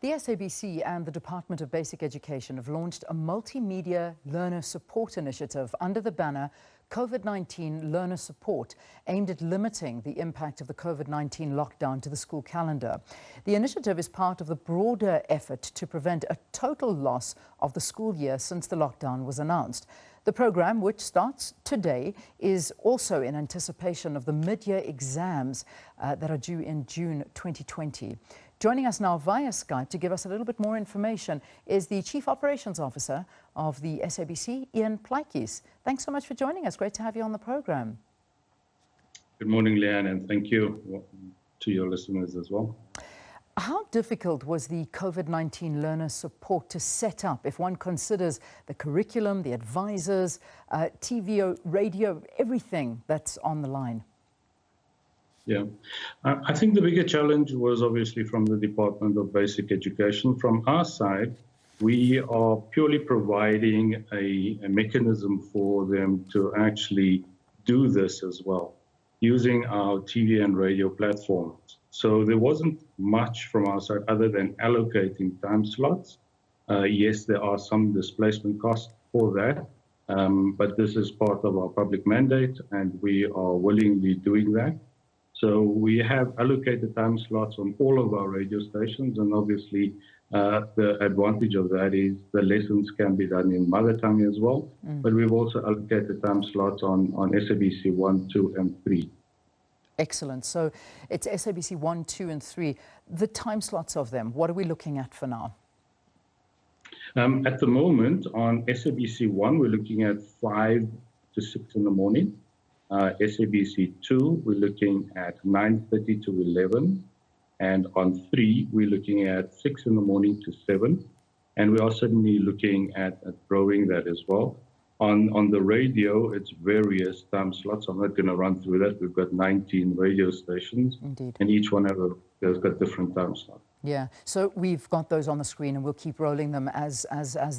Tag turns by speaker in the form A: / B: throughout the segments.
A: The SABC and the Department of Basic Education have launched a multimedia learner support initiative under the banner COVID-19 Learner Support, aimed at limiting the impact of the COVID-19 lockdown to the school calendar. The initiative is part of the broader effort to prevent a total loss of the school year since the lockdown was announced. The program, which starts today, is also in anticipation of the mid-year exams that are due in June 2020. Joining us now via Skype to give us a little bit more information is the Chief Operations Officer of the SABC, Ian Plaatjes. Thanks so much for joining us. Great to have you on the program.
B: Good morning, Leanne, and thank you to your listeners as well.
A: How difficult was the COVID-19 learner support to set up if one considers the curriculum, the advisors, TV, radio, everything that's on the line?
B: Yeah, I think the bigger challenge was obviously from the Department of Basic Education. From our side, we are purely providing a mechanism for them to actually do this as well, using our TV and radio platforms. So there wasn't much from our side other than allocating time slots. Yes, there are some displacement costs for that, but this is part of our public mandate, and we are willingly doing that. So we have allocated time slots on all of our radio stations, and obviously the advantage of that is the lessons can be done in mother tongue as well, but we've also allocated time slots on SABC 1, 2 and 3.
A: Excellent. So it's SABC 1, 2 and 3. The time slots of them, what are we looking at for now?
B: At the moment on SABC 1, we're looking at 5 to 6 in the morning. SABC 2, we're looking at 9:30 to 11. And on 3, we're looking at 6 in the morning to 7. And we are certainly looking at growing that as well. On the radio, it's various time slots. I'm not going to run through that. We've got 19 radio stations.
A: Indeed.
B: And each one has got different time slots.
A: Yeah, so we've got those on the screen and we'll keep rolling them as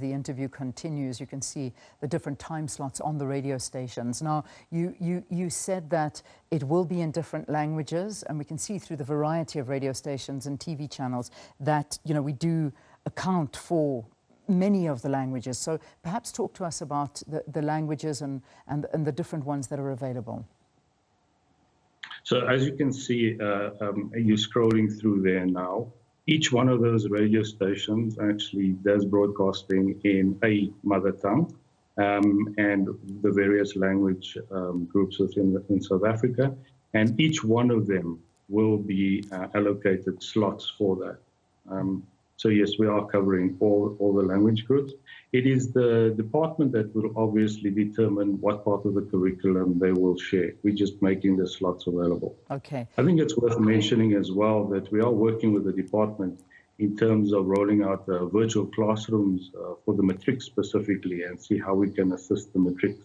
A: the interview continues. You can see the different time slots on the radio stations. Now, you said that it will be in different languages, and we can see through the variety of radio stations and TV channels that, you know, we do account for many of the languages. So perhaps talk to us about the languages and the different ones that are available.
B: So as you can see, you're scrolling through there now. Each one of those radio stations actually does broadcasting in a mother tongue and the various language groups within South Africa. And each one of them will be allocated slots for that. So yes, we are covering all the language groups. It is the department that will obviously determine what part of the curriculum they will share. We're just making the slots available.
A: Okay.
B: I think it's worth mentioning as well that we are working with the department in terms of rolling out virtual classrooms for the matrics specifically, and see how we can assist the matrics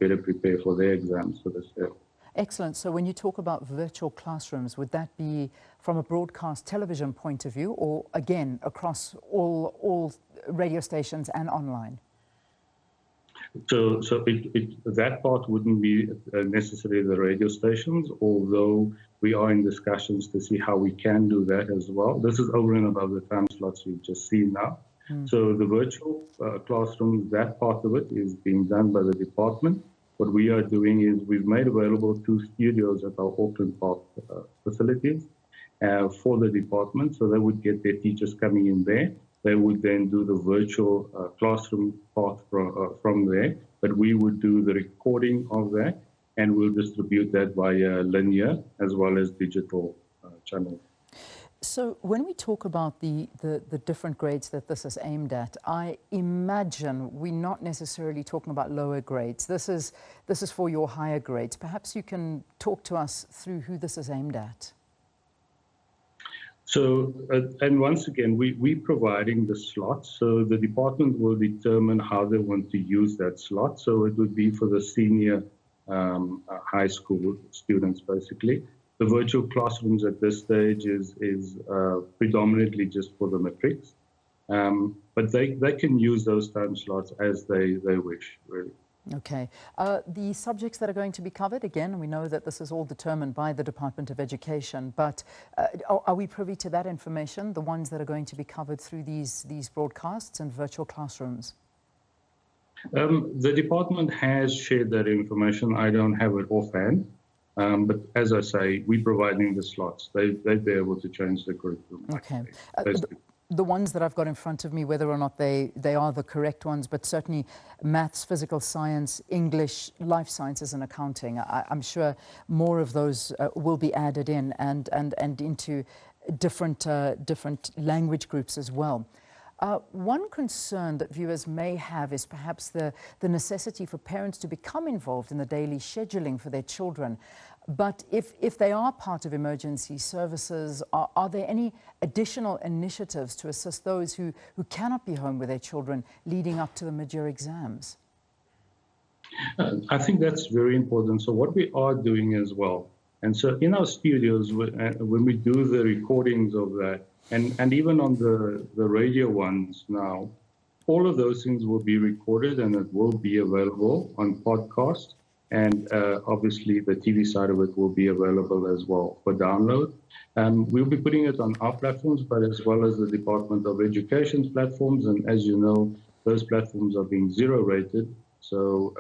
B: better prepare for their exams for this year.
A: Excellent. So when you talk about virtual classrooms, would that be from a broadcast television point of view, or again across all radio stations and online?
B: So that part wouldn't be necessarily the radio stations, although we are in discussions to see how we can do that as well. This is over and above the time slots you've just seen now. So the virtual classrooms, that part of it is being done by the department. What we are doing is we've made available 2 studios at our Auckland Park facilities for the department, so they would get their teachers coming in there. They would then do the virtual classroom part from there, but we would do the recording of that, and we'll distribute that via linear as well as digital channels.
A: So when we talk about the different grades that this is aimed at, I imagine we're not necessarily talking about lower grades. This is for your higher grades. Perhaps you can talk to us through who this is aimed at.
B: So, and once again, we're providing the slots. So the department will determine how they want to use that slot. So it would be for the senior high school students, basically. The virtual classrooms at this stage is predominantly just for the matrics, but they can use those time slots as they wish, really.
A: Okay. The subjects that are going to be covered, again, we know that this is all determined by the Department of Education, but are we privy to that information, the ones that are going to be covered through these broadcasts and virtual classrooms?
B: The department has shared that information. I don't have it offhand, but as I say, we're providing the slots. They'd be able to change the curriculum.
A: Okay. The ones that I've got in front of me, whether or not they are the correct ones, but certainly maths, physical science, English, life sciences and accounting, I'm sure more of those will be added in and into different language groups as well. One concern that viewers may have is perhaps the necessity for parents to become involved in the daily scheduling for their children. But if they are part of emergency services, are there any additional initiatives to assist those who cannot be home with their children leading up to the mid-year exams?
B: I think that's very important. So what we are doing as well, and so in our studios, when we do the recordings of that, and even on the radio ones now, all of those things will be recorded and it will be available on podcast. And obviously the TV side of it will be available as well for download. We'll be putting it on our platforms, but as well as the Department of Education's platforms. And as you know, those platforms are being zero rated. So,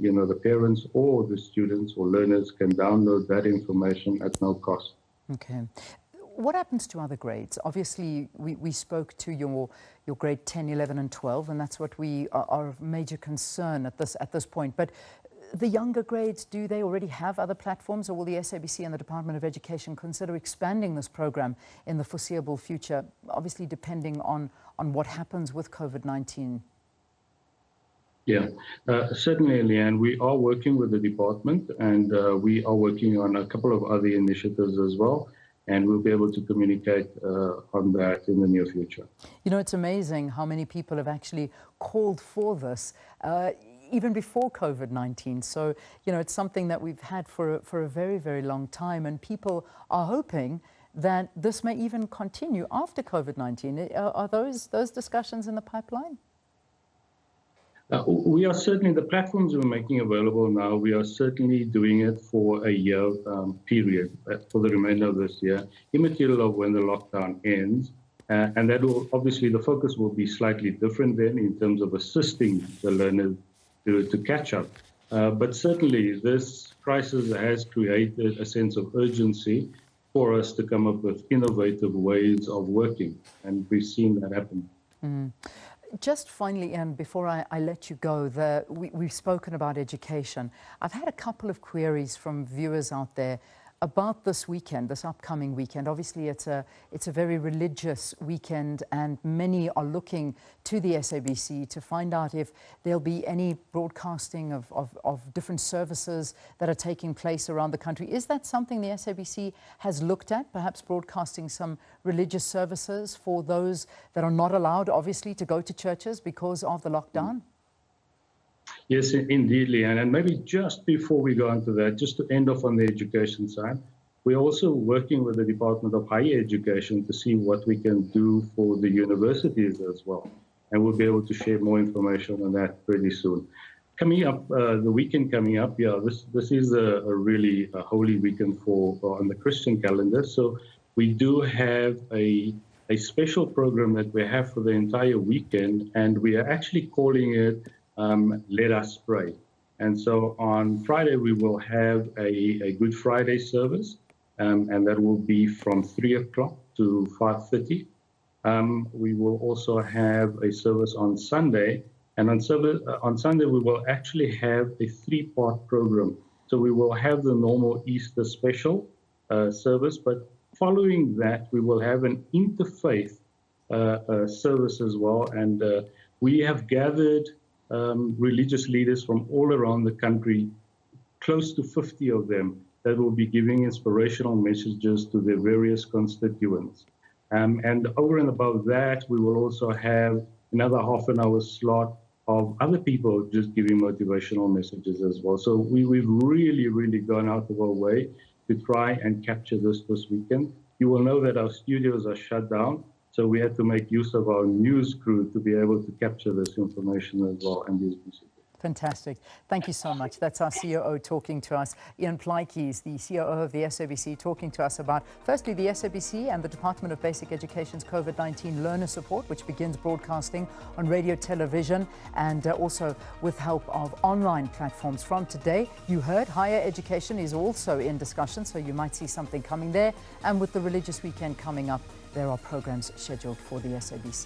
B: the parents or the students or learners can download that information at no cost.
A: Okay. What happens to other grades? Obviously, we spoke to your grade 10, 11 and 12, and that's what we are of major concern at this point. But the younger grades, do they already have other platforms, or will the SABC and the Department of Education consider expanding this program in the foreseeable future, obviously depending on what happens with COVID-19?
B: Yeah, certainly, Leanne. We are working with the department and we are working on a couple of other initiatives as well. And we'll be able to communicate on that in the near future.
A: You know, it's amazing how many people have actually called for this. Even before COVID-19. So, it's something that we've had for a very, very long time. And people are hoping that this may even continue after COVID-19. Are those discussions in the pipeline?
B: We are certainly, the platforms we're making available now, we are certainly doing it for a year period, for the remainder of this year, immaterial of when the lockdown ends. And that will, obviously, the focus will be slightly different then in terms of assisting the learners to catch up. But certainly this crisis has created a sense of urgency for us to come up with innovative ways of working. And we've seen that happen.
A: Mm. Just finally, and before I let you go, we've spoken about education. I've had a couple of queries from viewers out there about this weekend, this upcoming weekend. Obviously, it's a very religious weekend, and many are looking to the SABC to find out if there'll be any broadcasting of different services that are taking place around the country. Is that something the SABC has looked at, perhaps broadcasting some religious services for those that are not allowed, obviously, to go to churches because of the lockdown?
B: Yes, indeed, Leanne. And maybe just before we go into that, just to end off on the education side, we're also working with the Department of Higher Education to see what we can do for the universities as well. And we'll be able to share more information on that pretty soon. Coming up, the weekend coming up, this is a really holy weekend on the Christian calendar. So we do have a special program that we have for the entire weekend, and we are actually calling it Let Us Pray. And so on Friday, we will have a Good Friday service, and that will be from 3 o'clock to 5:30. We will also have a service on Sunday, and on Sunday, we will actually have a 3-part program. So we will have the normal Easter special service, but following that, we will have an interfaith service as well. And we have gathered religious leaders from all around the country, close to 50 of them, that will be giving inspirational messages to their various constituents. And over and above that, we will also have another half an hour slot of other people just giving motivational messages as well. So we've really, really gone out of our way to try and capture this weekend. You will know that our studios are shut down, so we had to make use of our news crew to be able to capture this information as well and these messages.
A: Fantastic. Thank you so much. That's our COO talking to us. Ian Plaatje is the COO of the SABC, talking to us about, firstly, the SABC and the Department of Basic Education's COVID-19 learner support, which begins broadcasting on radio, television, and also with help of online platforms. From today, you heard higher education is also in discussion, so you might see something coming there. And with the religious weekend coming up, there are programs scheduled for the SABC.